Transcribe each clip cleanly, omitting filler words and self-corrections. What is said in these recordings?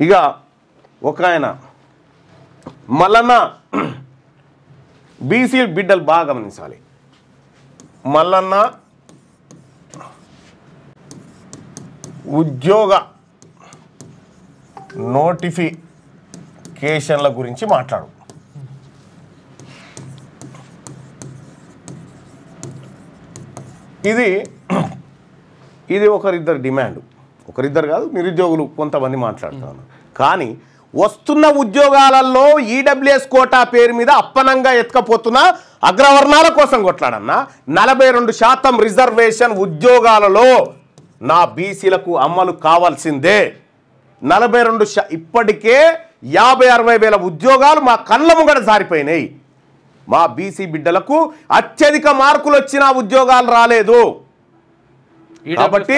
ఇక ఒక ఆయన మల్లన్న బీసీ బిడ్డలు బాగా గమనించాలి. మల్లన్న ఉద్యోగ నోటిఫికేషన్ల గురించి మాట్లాడు. ఇది ఒకరిద్దరు డిమాండ్, ఒకరిద్దరు కాదు, నిరుద్యోగులు కొంతమంది మాట్లాడుతున్నారు. కానీ వస్తున్న ఉద్యోగాలలో ఈడబ్ల్యూఎస్ కోటా పేరు మీద అప్పనంగా ఎత్తుకపోతున్న అగ్రవర్ణాల కోసం కొట్లాడన్నా 42% రిజర్వేషన్ ఉద్యోగాలలో నా బీసీలకు అమలు కావాల్సిందే. 42 ఇప్పటికే 50-60 వేల ఉద్యోగాలు మా కళ్ళ ముంగట జారిపోయినాయి. మా బీసీ బిడ్డలకు అత్యధిక మార్కులు వచ్చిన ఉద్యోగాలు రాలేదు. కాబట్టి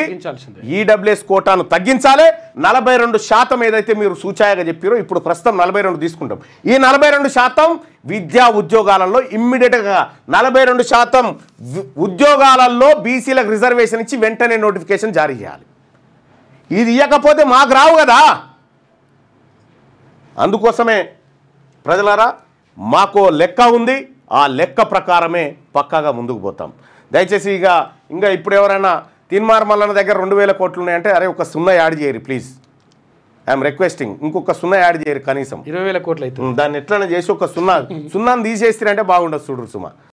ఈడబ్ల్యూఎస్ కోటాను తగ్గించాలి. 42% ఏదైతే మీరు సూచాయగా చెప్పారో ఇప్పుడు ప్రస్తుతం 42 తీసుకుంటాం. ఈ 42% విద్యా ఉద్యోగాలలో ఇమ్మీడియట్గా 42% ఉద్యోగాలలో బీసీలకు రిజర్వేషన్ ఇచ్చి వెంటనే నోటిఫికేషన్ జారీ చేయాలి. ఇది ఇవ్వకపోతే మాకు రావు కదా. అందుకోసమే ప్రజలారా మాకు లెక్క ఉంది, ఆ లెక్క ప్రకారమే పక్కాగా ముందుకు పోతాం. దయచేసి ఇంకా ఇప్పుడు ఎవరైనా తీన్మార్ మల్లన్న దగ్గర 2000 కోట్లు ఉన్నాయంటే అరే ఒక 0 యాడ్ చేయరు ప్లీజ్, ఐఎమ్ రిక్వెస్టింగ్. ఇంకొక 0 యాడ్ చేయరు, కనీసం 20,000 కోట్లు అయితే దాన్ని ఎట్లనే చేసి ఒక 0 తీసేస్తారంటే బాగుండదు. చూడరు సుమా.